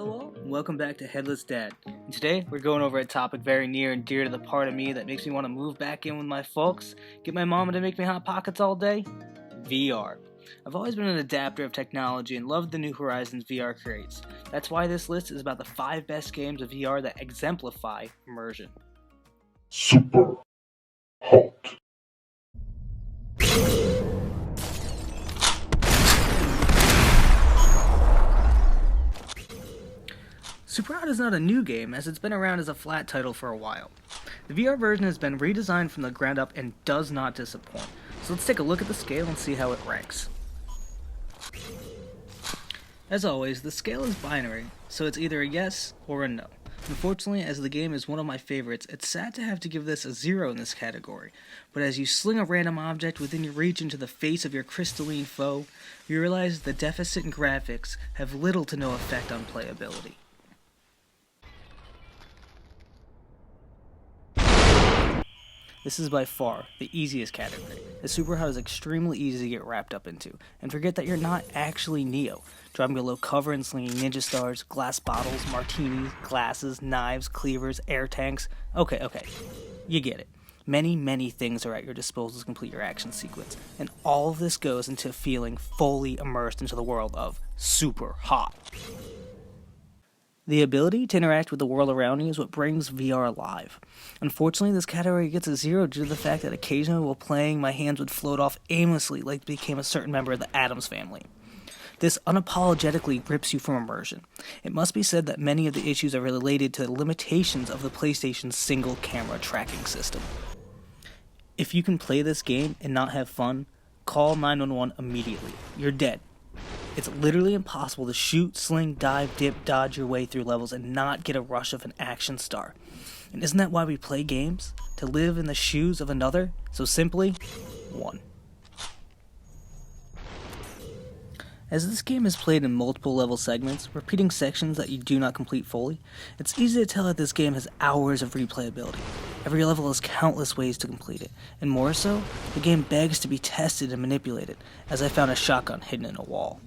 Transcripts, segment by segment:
Hello all, and welcome back to Headless Dad. And today we're going over a topic very near and dear to the part of me that makes me want to move back in with my folks, get my mama to make me hot pockets all day, VR. I've always been an adapter of technology and loved the new horizons VR creates. That's why this list is about the 5 best games of VR that exemplify immersion. Super hot. Super Hot is not a new game, as it's been around as a flat title for a while. The VR version has been redesigned from the ground up and does not disappoint. So let's take a look at the scale and see how it ranks. As always, the scale is binary, so it's either a yes or a no. Unfortunately, as the game is one of my favorites, it's sad to have to give this a 0 in this category, but as you sling a random object within your reach into the face of your crystalline foe, you realize the deficit in graphics have little to no effect on playability. This is by far the easiest category, as Super Hot is extremely easy to get wrapped up into, and forget that you're not actually Neo, driving below cover and slinging ninja stars, glass bottles, martinis, glasses, knives, cleavers, air tanks. Okay, you get it. Many things are at your disposal to complete your action sequence, and all of this goes into feeling fully immersed into the world of Super Hot. The ability to interact with the world around you is what brings VR alive. Unfortunately, this category gets a 0 due to the fact that occasionally while playing, my hands would float off aimlessly like they became a certain member of the Addams family. This unapologetically rips you from immersion. It must be said that many of the issues are related to the limitations of the PlayStation's single camera tracking system. If you can play this game and not have fun, call 911 immediately. You're dead. It's literally impossible to shoot, sling, dive, dip, dodge your way through levels and not get a rush of an action star. And isn't that why we play games? To live in the shoes of another? So simply, 1. As this game is played in multiple level segments, repeating sections that you do not complete fully, it's easy to tell that this game has hours of replayability. Every level has countless ways to complete it, and more so, the game begs to be tested and manipulated, as I found a shotgun hidden in a wall.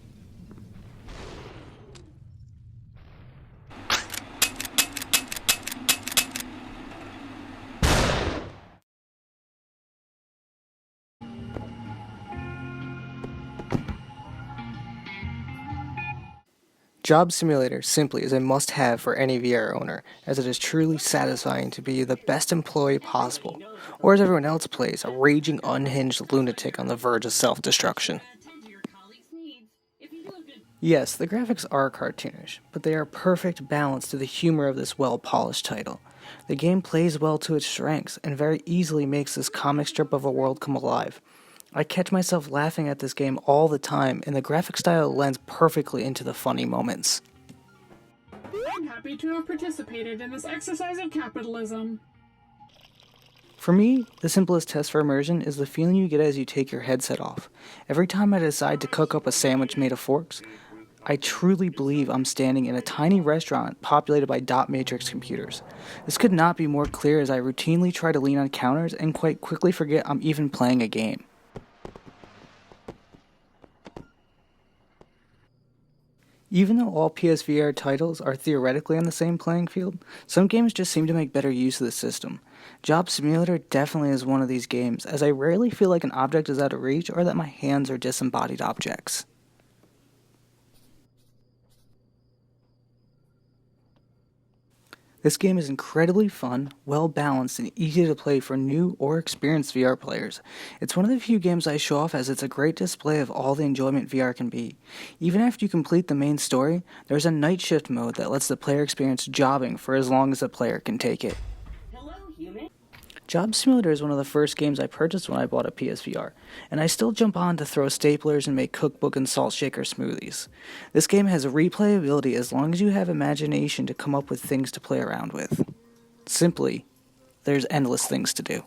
Job Simulator simply is a must-have for any VR owner, as it is truly satisfying to be the best employee possible, or as everyone else plays, a raging unhinged lunatic on the verge of self-destruction. Yes, the graphics are cartoonish, but they are a perfect balance to the humor of this well-polished title. The game plays well to its strengths, and very easily makes this comic strip of a world come alive. I catch myself laughing at this game all the time, and the graphic style lends perfectly into the funny moments. I'm happy to have participated in this exercise of capitalism. For me, the simplest test for immersion is the feeling you get as you take your headset off. Every time I decide to cook up a sandwich made of forks, I truly believe I'm standing in a tiny restaurant populated by dot matrix computers. This could not be more clear as I routinely try to lean on counters and quite quickly forget I'm even playing a game. Even though all PSVR titles are theoretically on the same playing field, some games just seem to make better use of the system. Job Simulator definitely is one of these games, as I rarely feel like an object is out of reach or that my hands are disembodied objects. This game is incredibly fun, well-balanced, and easy to play for new or experienced VR players. It's one of the few games I show off as it's a great display of all the enjoyment VR can be. Even after you complete the main story, there's a night shift mode that lets the player experience jobbing for as long as the player can take it. Job Simulator is one of the first games I purchased when I bought a PSVR, and I still jump on to throw staplers and make cookbook and salt shaker smoothies. This game has replayability as long as you have imagination to come up with things to play around with. Simply, there's endless things to do.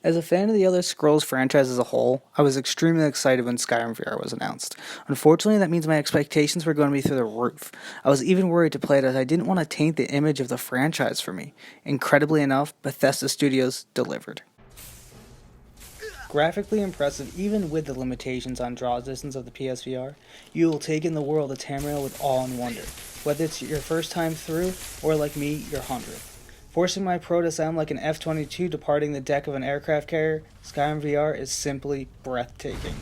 As a fan of the Elder Scrolls franchise as a whole, I was extremely excited when Skyrim VR was announced. Unfortunately, that means my expectations were going to be through the roof. I was even worried to play it as I didn't want to taint the image of the franchise for me. Incredibly enough, Bethesda Studios delivered. graphically impressive even with the limitations on draw distance of the PSVR, you will take in the world of Tamriel with awe and wonder, whether it's your first time through or like me, your 100th. Forcing my pro to sound like an F-22 departing the deck of an aircraft carrier, Skyrim VR is simply breathtaking.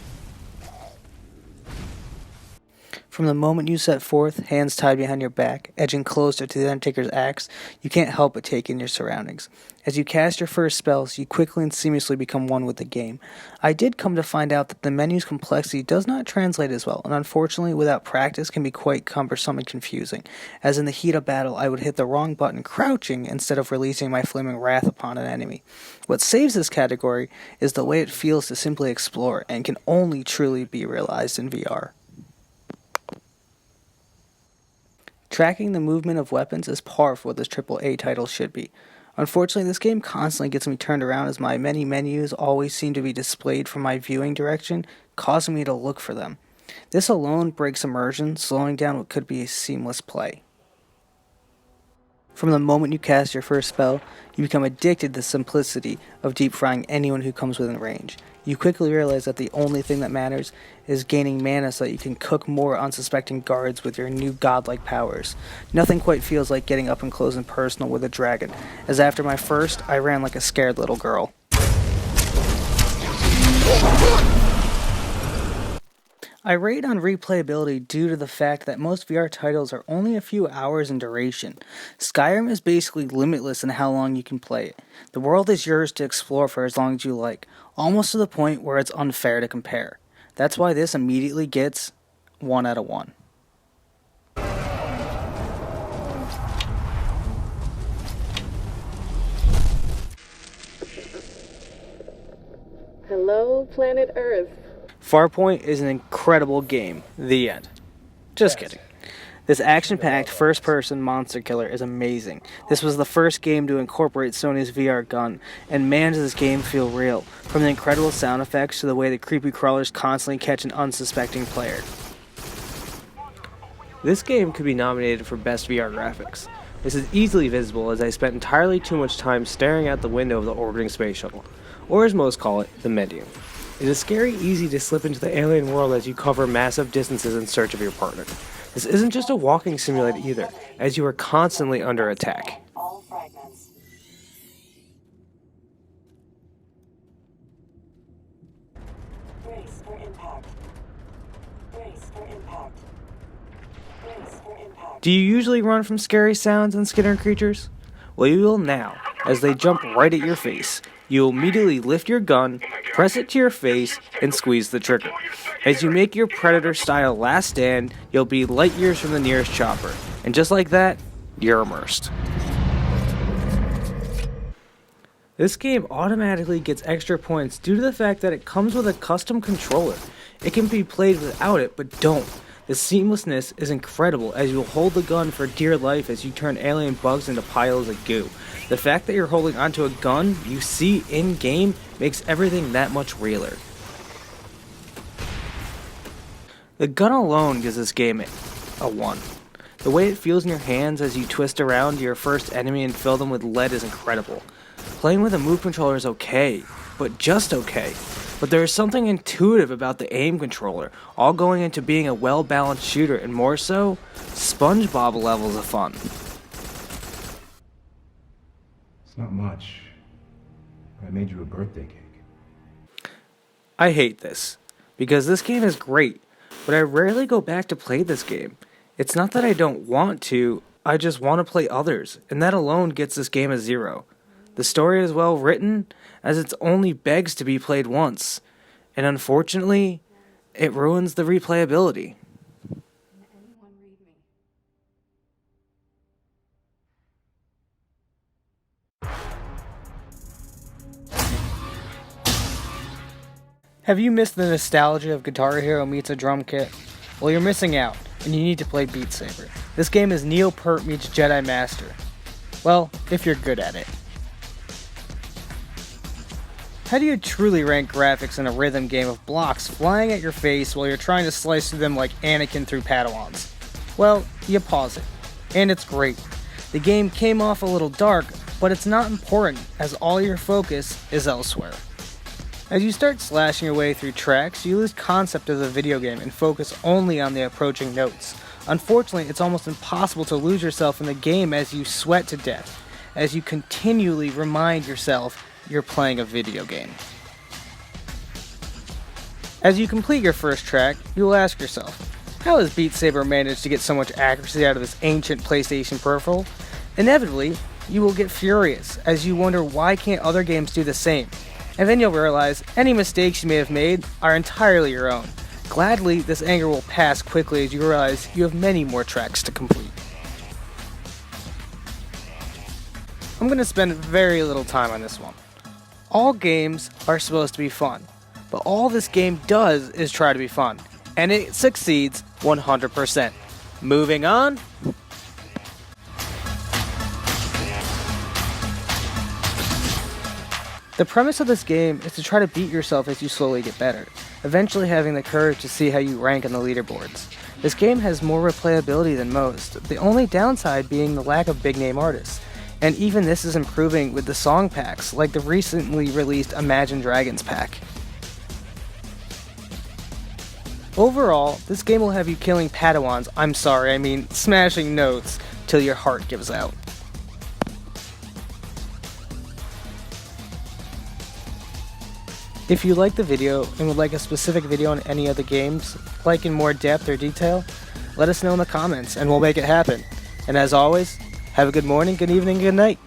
From the moment you set forth, hands tied behind your back, edging closer to the Undertaker's axe, you can't help but take in your surroundings. As you cast your first spells, you quickly and seamlessly become one with the game. I did come to find out that the menu's complexity does not translate as well, and unfortunately, without practice, can be quite cumbersome and confusing. As in the heat of battle, I would hit the wrong button crouching instead of releasing my flaming wrath upon an enemy. What saves this category is the way it feels to simply explore, and can only truly be realized in VR. Tracking the movement of weapons is par for what this AAA title should be. Unfortunately, this game constantly gets me turned around as my many menus always seem to be displayed from my viewing direction, causing me to look for them. This alone breaks immersion, slowing down what could be a seamless play. From the moment you cast your first spell, you become addicted to the simplicity of deep frying anyone who comes within range. You quickly realize that the only thing that matters is gaining mana so that you can cook more unsuspecting guards with your new godlike powers. Nothing quite feels like getting up and close and personal with a dragon, as after my first, I ran like a scared little girl. I rate on replayability due to the fact that most VR titles are only a few hours in duration. Skyrim is basically limitless in how long you can play it. The world is yours to explore for as long as you like, almost to the point where it's unfair to compare. That's why this immediately gets 1 out of 1. Hello, planet Earth. Farpoint is an incredible game. The end. Just kidding. This action-packed first-person monster killer is amazing. This was the first game to incorporate Sony's VR gun, and man does this game feel real, from the incredible sound effects to the way the creepy crawlers constantly catch an unsuspecting player. This game could be nominated for Best VR Graphics. This is easily visible as I spent entirely too much time staring out the window of the orbiting space shuttle, or as most call it, the menu. It is scary easy to slip into the alien world as you cover massive distances in search of your partner. This isn't just a walking simulator either, as you are constantly under attack. All fragments. Brace for impact. Brace for impact. Brace for impact. Do you usually run from scary sounds and skittering creatures? Well, you will now, as they jump right at your face. You will immediately lift your gun, press it to your face, and squeeze the trigger. As you make your Predator-style last stand, you'll be light years from the nearest chopper. And just like that, you're immersed. This game automatically gets extra points due to the fact that it comes with a custom controller. It can be played without it, but don't. The seamlessness is incredible as you'll hold the gun for dear life as you turn alien bugs into piles of goo. The fact that you're holding onto a gun you see in-game makes everything that much realer. The gun alone gives this game a 1. The way it feels in your hands as you twist around your first enemy and fill them with lead is incredible. Playing with a move controller is okay, but just okay. But there is something intuitive about the aim controller, all going into being a well-balanced shooter, and more so, SpongeBob levels of fun. It's not much, but I made you a birthday cake. I hate this, because this game is great, but I rarely go back to play this game. It's not that I don't want to, I just want to play others, and that alone gets this game a 0. The story is well written, as it only begs to be played once, and unfortunately, it ruins the replayability. Have you missed the nostalgia of Guitar Hero meets a drum kit? Well, you're missing out, and you need to play Beat Saber. This game is Neo Pert meets Jedi Master. Well, if you're good at it. How do you truly rank graphics in a rhythm game of blocks flying at your face while you're trying to slice through them like Anakin through Padawans? Well, you pause it. And it's great. The game came off a little dark, but it's not important as all your focus is elsewhere. As you start slashing your way through tracks, you lose concept of the video game and focus only on the approaching notes. Unfortunately, it's almost impossible to lose yourself in the game as you sweat to death, as you continually remind yourself you're playing a video game. As you complete your first track, you will ask yourself, how has Beat Saber managed to get so much accuracy out of this ancient PlayStation peripheral? Inevitably, you will get furious as you wonder why can't other games do the same, and then you'll realize any mistakes you may have made are entirely your own. Gladly, this anger will pass quickly as you realize you have many more tracks to complete. I'm going to spend very little time on this one. All games are supposed to be fun, but all this game does is try to be fun, and it succeeds 100%. Moving on. The premise of this game is to try to beat yourself as you slowly get better, eventually having the courage to see how you rank on the leaderboards. This game has more replayability than most, the only downside being the lack of big name artists, and even this is improving with the song packs, like the recently released Imagine Dragons pack. Overall, this game will have you killing Padawans, smashing notes, till your heart gives out. If you like the video and would like a specific video on any of the games, like in more depth or detail, let us know in the comments and we'll make it happen. And as always, have a good morning, good evening, good night.